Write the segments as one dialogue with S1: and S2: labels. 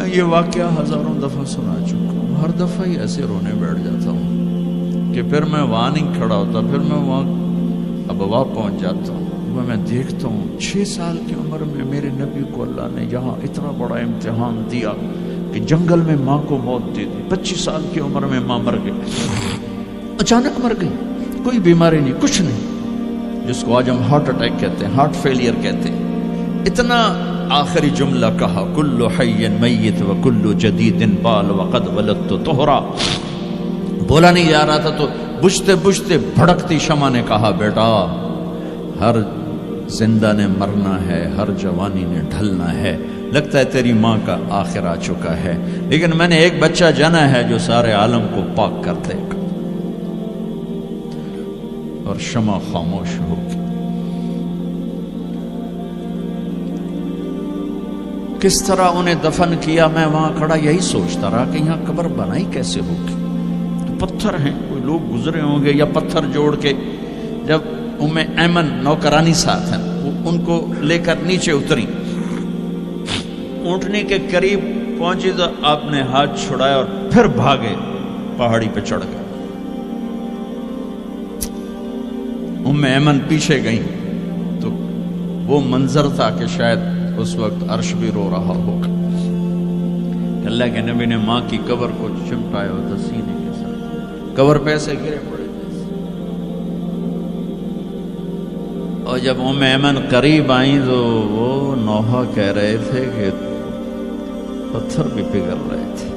S1: میں یہ واقعہ ہزاروں دفعہ سنا چکا ہوں، ہر دفعہ ہی ایسے رونے بیٹھ جاتا ہوں کہ پھر میں وہاں نہیں کھڑا ہوتا، پھر میں وہاں ابوا پہنچ جاتا ہوں، میں دیکھتا ہوں 6 سال کی عمر میں میرے نبی کو اللہ نے یہاں اتنا بڑا امتحان دیا کہ جنگل میں ماں کو موت دے دی، 25 سال کی عمر میں ماں مر گئی، اچانک مر گئی، کوئی بیماری نہیں، کچھ نہیں، جس کو آج ہم ہارٹ اٹیک کہتے ہیں، ہارٹ فیلئر کہتے ہیں، اتنا آخری جملہ کہا کل حی میت و کل جدید بال وقد ولدت طہرا، بولا نہیں جا رہا تھا تو بجھتے بجھتے بھڑکتی شمع نے کہا بیٹا ہر زندہ نے مرنا ہے، ہر جوانی نے ڈھلنا ہے، لگتا ہے تیری ماں کا آخر آ چکا ہے، لیکن میں نے ایک بچہ جانا ہے جو سارے عالم کو پاک کر دے گا۔ اور شمع خاموش ہو گئی۔ کس طرح انہیں دفن کیا، میں وہاں کھڑا یہی سوچتا رہا کہ یہاں قبر بنائی کیسے ہوگی، تو پتھر ہیں، کوئی لوگ گزرے ہوں گے یا پتھر جوڑ کے، جب ایمن نوکرانی ساتھ ہیں، ان کو لے کر نیچے اتری، اونٹنی کے قریب پہنچی تو آپ نے ہاتھ چھڑایا اور پھر بھاگے، پہاڑی پہ چڑھ گئے۔ ایمن پیچھے گئیں تو وہ منظر تھا کہ شاید اس وقت عرش بھی رو رہا ہوگا کہ اللہ کے نبی نے ماں کی قبر کو چمٹایا ہوتا سینے کے ساتھ، قبر پہ ایسے گرے پڑے۔ اور جب ایمن قریب آئیں تو وہ نوحہ کہہ رہے تھے کہ پتھر بھی پگھل رہے تھے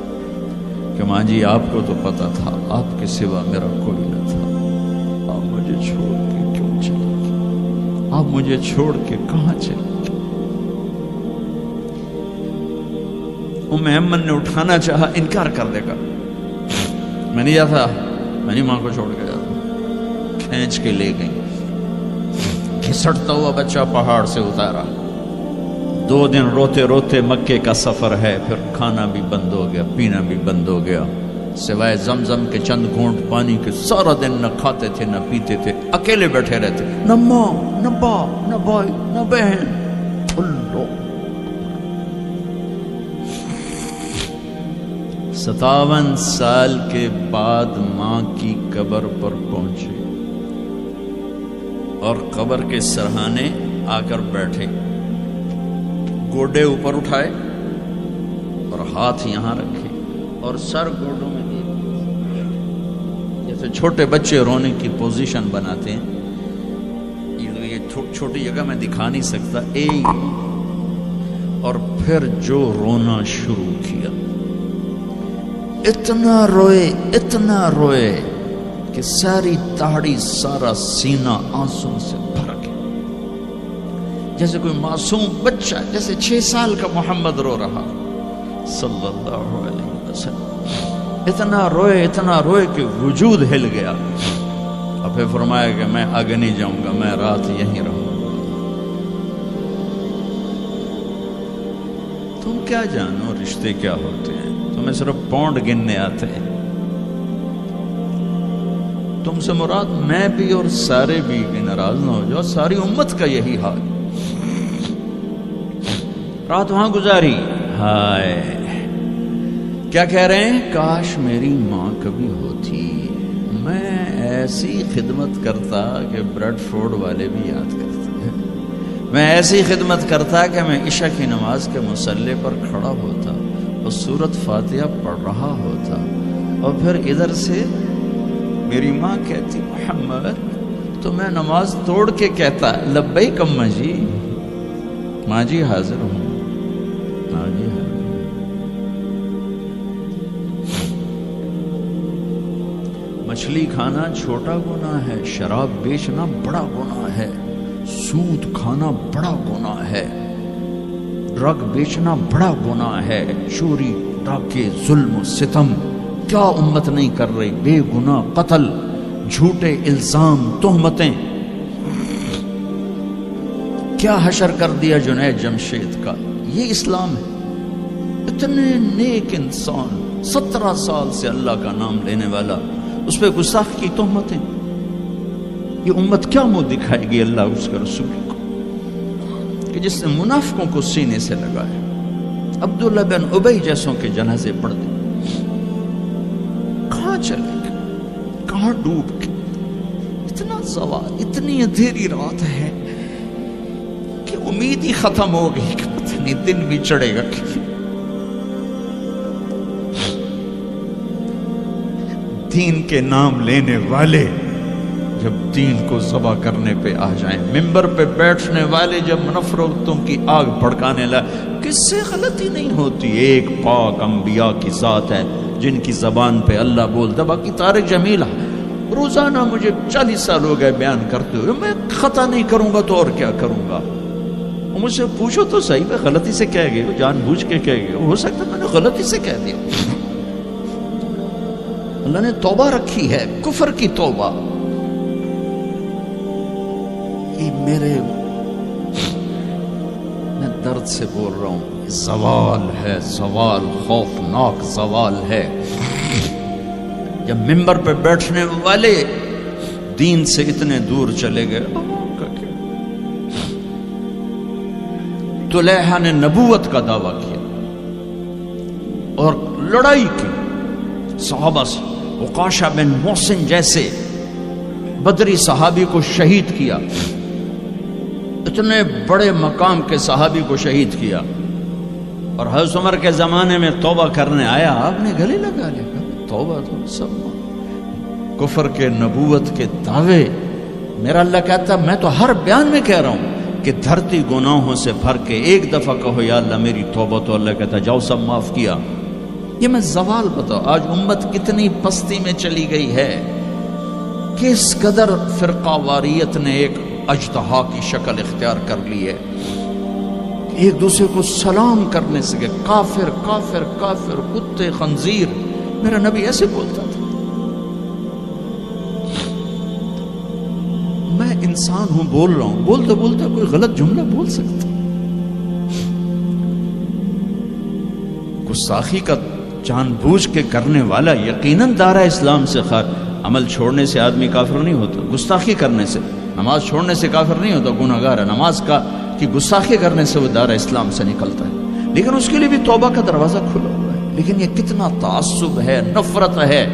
S1: کہ ماں جی آپ کو تو پتا تھا آپ کے سوا میرا کوئی نہ تھا، آپ مجھے چھوڑ کے کیوں چلے گئے، آپ مجھے چھوڑ کے کہاں چلے گئے۔ ایمن نے اٹھانا چاہا، انکار کر دے گا، میں نہیں جاتا، میں نہیں ماں کو چھوڑ کے جاتا، کھینچ کے لے گئی، گھسٹتا ہوا بچہ پہاڑ سے اتارا، 2 دن روتے روتے مکے کا سفر ہے، پھر کھانا بھی بند ہو گیا، پینا بھی بند ہو گیا، سوائے زمزم کے چند گھونٹ پانی کے سارا دن نہ کھاتے تھے نہ پیتے تھے، اکیلے بیٹھے رہتے، نہ ماں نہ باپ نہ بھائی نہ بہن، اللہ۔ 57 سال کے بعد ماں کی قبر پر پہنچے اور قبر کے سرہانے آ کر بیٹھے، گوڈے اوپر اٹھائے اور ہاتھ یہاں رکھے اور سر گوڈوں میں دے، جیسے چھوٹے بچے رونے کی پوزیشن بناتے ہیں، یہ چھوٹی جگہ میں دکھا نہیں سکتا، اور پھر جو رونا شروع کیا، اتنا روئے کہ ساری تاڑی سارا سینہ آنسوں سے بھر گیا، جیسے کوئی معصوم بچہ، جیسے 6 سال کا محمد رو رہا صلی اللہ علیہ وسلم، اتنا روئے کہ وجود ہل گیا، اور پھر فرمایا کہ میں آگے نہیں جاؤں گا، میں رات یہیں رہوں گا۔ تم کیا جانو رشتے کیا ہوتے ہیں، تمہیں صرف پاؤنڈ گننے آتے ہیں، تم سے مراد میں بھی اور سارے بھی، کہ ناراض نہ ہو جاؤ، ساری امت کا یہی حال، رات وہاں گزاری، ہائے کیا کہہ رہے ہیں، کاش میری ماں کبھی ہوتی، میں ایسی خدمت کرتا کہ بریڈ فورڈ والے بھی یاد کرتے، میں ایسی خدمت کرتا کہ میں عشاء کی نماز کے مصلے پر کھڑا ہوتا اور سورۃ فاتحہ پڑھ رہا ہوتا، اور پھر ادھر سے میری ماں کہتی محمد، تو میں نماز توڑ کے کہتا لبیک اماں جی، ماں جی حاضر ہوں، ماں جی حاضر ہوں۔ مچھلی کھانا چھوٹا گناہ ہے، شراب بیچنا بڑا گناہ ہے، سود کھانا بڑا گناہ ہے، ڈرگ بیچنا بڑا گناہ ہے، چوری ڈاکے ظلم و ستم کیا امت نہیں کر رہی، بے گناہ قتل، جھوٹے الزام، تہمتیں، کیا حشر کر دیا جنید جمشید کا، یہ اسلام ہے۔ اتنے نیک انسان، 17 سال سے اللہ کا نام لینے والا، اس پہ گستاخ کی تہمتیں، یہ امت کیا منہ دکھائے گی اللہ اس کے رسول کو، کہ جس نے منافقوں کو سینے سے لگایا، عبداللہ بن ابی جیسوں کے جنازے پڑھ دیں، کہاں چلے گئے، کہاں ڈوب کے؟ اتنا زوال، اتنی اندھیری رات ہے کہ امید ہی ختم ہو گئی کہ پتہ نہیں دن بھی چڑھے گا کہ دین کے نام لینے والے جب دین کو ذبح کرنے پہ آ جائیں، ممبر پہ بیٹھنے والے جب نفرتوں کی آگ بھڑکانے لائے، کس سے غلطی نہیں ہوتی؟ ایک پاک انبیاء کی ذات ہے جن کی زبان پہ اللہ بولتا۔ باقی طارق جمیل روزانہ مجھے 40 سال ہو گئے بیان کرتے ہوئے، میں خطا نہیں کروں گا تو اور کیا کروں گا؟ مجھ سے پوچھو تو صحیح، میں غلطی سے کہہ گئے، جان بوجھ کے کہہ گئے، ہو سکتا میں نے غلطی سے کہہ دیا۔ اللہ نے توبہ رکھی ہے، کفر کی توبہ۔ یہ میں درد سے بول رہا ہوں، زوال ہے، زوال خوفناک زوال ہے۔ جب ممبر پہ بیٹھنے والے دین سے اتنے دور چلے گئے، طلحہ نے نبوت کا دعویٰ کیا اور لڑائی کی صحابہ سے، عکاشہ بن محسن جیسے بدری صحابی کو شہید کیا، اتنے بڑے مقام کے صحابی کو شہید کیا، اور حضرت عمر کے زمانے میں توبہ کرنے آیا، آپ نے گلے لگا لیا، توبہ تو سب کفر کے نبوت کے دعوے۔ میرا اللہ کہتا میں تو ہر بیان میں کہہ رہا ہوں کہ دھرتی گناہوں سے بھر کے ایک دفعہ کہو یا اللہ میری توبہ، تو اللہ کہتا جاؤ سب معاف کیا۔ یہ میں زوال بتاؤ، آج امت کتنی پستی میں چلی گئی ہے، کس قدر فرقہ واریت نے ایک اجتہا کی شکل اختیار کر لی ہے، ایک دوسرے کو سلام کرنے سے کہ کافر کافر کافر، کتے خنزیر۔ میرا نبی ایسے بولتا تھا۔ میں انسان ہوں، بول رہا ہوں، بولتے بولتے کوئی غلط جملہ بول سکتا۔ گستاخی کا جان بوجھ کے کرنے والا یقیناً دارہ اسلام سے عمل چھوڑنے سے آدمی کافر نہیں ہوتا، گستاخی کرنے سے، نماز چھوڑنے سے کافر نہیں ہوتا، گناہ گار ہے، نماز کی گستاخی کرنے سے وہ دارہ اسلام سے نکلتا ہے، لیکن اس کے لیے بھی توبہ کا دروازہ کھلا ہوا ہے۔ لیکن یہ کتنا تعصب ہے، نفرت ہے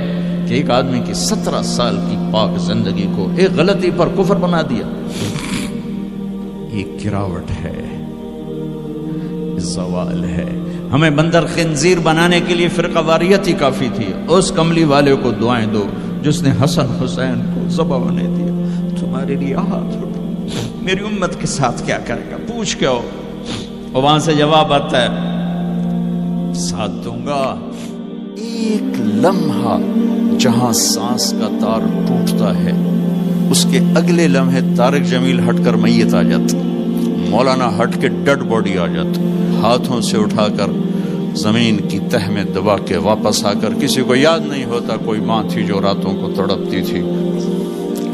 S1: کہ ایک آدمی کی 17 سال کی پاک زندگی کو ایک غلطی پر کفر بنا دیا۔ یہ گراوٹ ہے، زوال ہے۔ ہمیں بندر خنزیر بنانے کے لیے فرقہ واریت ہی کافی تھی۔ اس کملی والے کو دعائیں دو جس نے حسن حسین کو ذبح ہونے دیا، تمہارے لیے ہاتھ اٹھا، میری امت کے ساتھ کیا کرے گا، پوچھ کے ہو۔ اور وہاں سے جواب آتا ہے ساتھ دوں گا۔ ایک لمحہ جہاں سانس کا تار ٹوٹتا ہے، اس کے اگلے لمحے طارق جمیل ہٹ کر میت آ جاتا، مولانا ہٹ کے ڈیڈ باڈی آ جاتا، ہاتھوں سے اٹھا کر زمین کی تہ میں دبا کے واپس آ کر کسی کو یاد نہیں ہوتا کوئی ماں تھی جو راتوں کو تڑپتی تھی،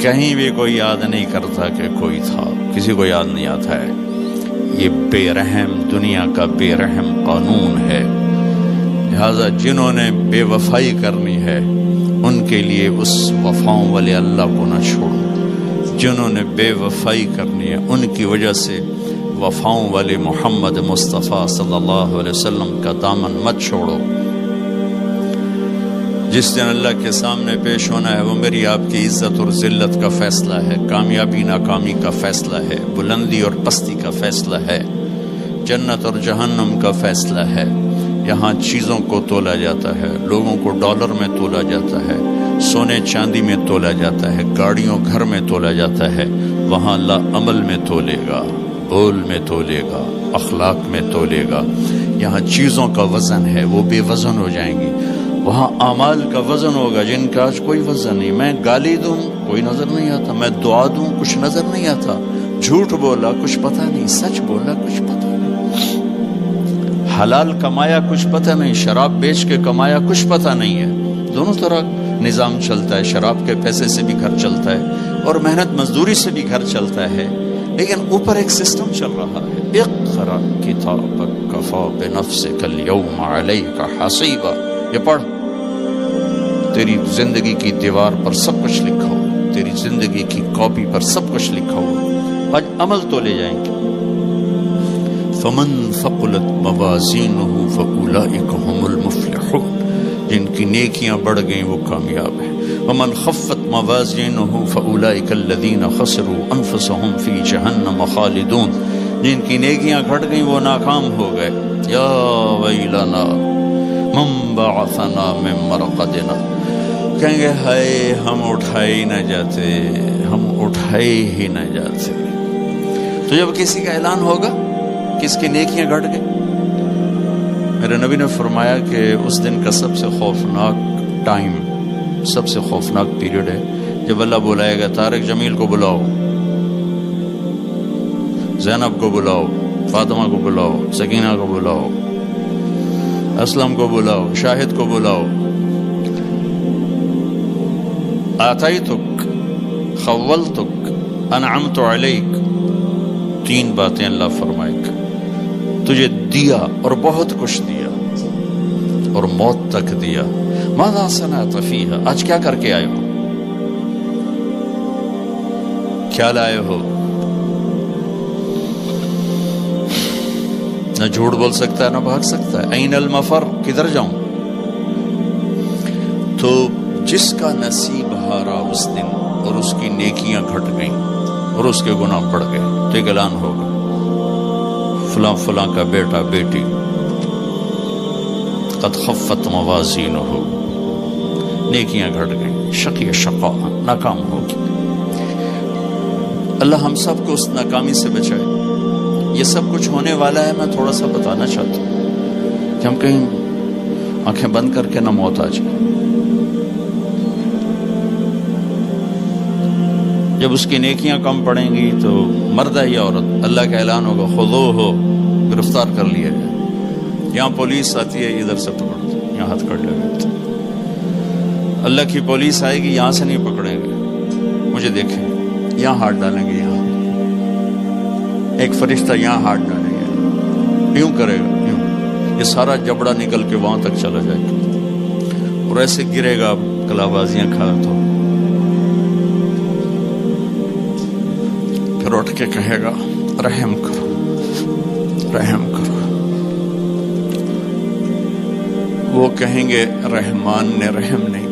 S1: کہیں بھی کوئی یاد نہیں کرتا کہ کوئی تھا، کسی کو یاد نہیں آتا ہے۔ یہ بے رحم دنیا کا بے رحم قانون ہے، لہذا جنہوں نے بے وفائی کرنی ہے ان کے لیے اس وفاؤں والے اللہ کو نہ چھوڑو، جنہوں نے بے وفائی کرنی ہے ان کی وجہ سے وفاؤں والے محمد مصطفیٰ صلی اللہ علیہ وسلم کا دامن مت چھوڑو۔ جس دن اللہ کے سامنے پیش ہونا ہے وہ میری آپ کی عزت اور ذلت کا فیصلہ ہے، کامیابی ناکامی کا فیصلہ ہے، بلندی اور پستی کا فیصلہ ہے، جنت اور جہنم کا فیصلہ ہے۔ یہاں چیزوں کو تولا جاتا ہے، لوگوں کو ڈالر میں تولا جاتا ہے، سونے چاندی میں تولا جاتا ہے، گاڑیوں گھر میں تولا جاتا ہے۔ وہاں اللہ عمل میں تولے گا، بول میں تولے گا، اخلاق میں تولے گا۔ یہاں چیزوں کا وزن ہے، وہ بے وزن ہو جائیں گی۔ وہاں اعمال کا وزن ہوگا جن کا آج کوئی وزن نہیں۔ میں گالی دوں کوئی نظر نہیں آتا، میں دعا دوں کچھ نظر نہیں آتا، جھوٹ بولا کچھ پتہ نہیں، سچ بولا کچھ پتہ نہیں، حلال کمایا کچھ پتہ نہیں، شراب بیچ کے کمایا کچھ پتہ نہیں ہے۔ دونوں طرح نظام چلتا ہے، شراب کے پیسے سے بھی گھر چلتا ہے اور محنت مزدوری سے بھی گھر چلتا ہے، لیکن اوپر ایک سسٹم چل رہا ہے۔ اقرأ کتابک کفی بنفسک اليوم علیک حسیبا، یہ پڑھ، تیری زندگی کی دیوار پر سب کچھ لکھا ہو، تیری زندگی کی کاپی پر سب کچھ لکھا ہو، آج عمل تو لے جائیں گے۔
S2: فمن ثقلت موازینہ فاولئک هم المفلحون، جن کی نیکیاں بڑھ گئیں وہ کامیاب ہیں۔ ومن خفت موازینہ فاولئک الذین خسروا انفسهم فی جہنم خالدون، جن کی نیکیاں گھٹ گئیں وہ ناکام ہو گئے۔ یا ویلنا من بعثنا من مرقدنا، کہیں گے ہائے ہم اٹھائے ہی نہ جاتے، ہم اٹھائے ہی نہ جاتے۔ تو جب کسی کا اعلان ہوگا کہ اس کی نیکیاں گھٹ گئی، میرے نبی نے فرمایا کہ اس دن کا سب سے خوفناک ٹائم، سب سے خوفناک پیریڈ ہے جب اللہ بلائے گا طارق جمیل کو بلاؤ، زینب کو بلاؤ، فاطمہ کو بلاؤ، سکینہ کو بلاؤ، اسلم کو بلاؤ، شاہد کو بلاؤ، آتیتک، خولتک، انعمت علیک، تین باتیں اللہ فرمائے گا، تجھے دیا اور بہت کچھ دیا اور موت تک دیا۔ ماذا صنعت فیہا، آج کیا کر کے آئے ہو، کیا لائے ہو؟ نہ جھوٹ بول سکتا ہے نہ بھاگ سکتا ہے۔ این المفر، کدھر جاؤں؟ تو جس کا نصیب ہارا اس دن اور اس کی نیکیاں گھٹ گئیں اور اس کے گناہ بڑھ گئے تو ایک اعلان ہوگا، فلاں فلاں کا بیٹا بیٹی قد خفت موازینہ، نیکیاں گھٹ گئیں، شقی شقا، ناکام ہوگی۔ اللہ ہم سب کو اس ناکامی سے بچائے۔ یہ سب کچھ ہونے والا ہے، میں تھوڑا سا بتانا چاہتا ہوں کہ ہم کہیں آنکھیں بند کر کے نہ موت آ جائے۔ جب اس کی نیکیاں کم پڑیں گی تو مرد ہے یا عورت، اللہ کا اعلان ہوگا خذوہ، گرفتار کر لیا جائے۔ یہاں پولیس آتی ہے، ادھر سے پکڑ دو، یہاں ہاتھ کر لے۔ اللہ کی پولیس آئے گی، یہاں سے نہیں پکڑیں گے، مجھے دیکھیں، یہاں ہاتھ ڈالیں گے، یہاں ایک فرشتہ یہاں ہاتھ ڈالیں گے، یوں کرے گا، یوں، یہ سارا جبڑا نکل کے وہاں تک چلا جائے گا اور ایسے گرے گا کلا بازیاں کھا تو پھر اٹھ کے کہے گا رحم کرو، رحم کرو۔ وہ کہیں گے رحمان نے رحم نہیں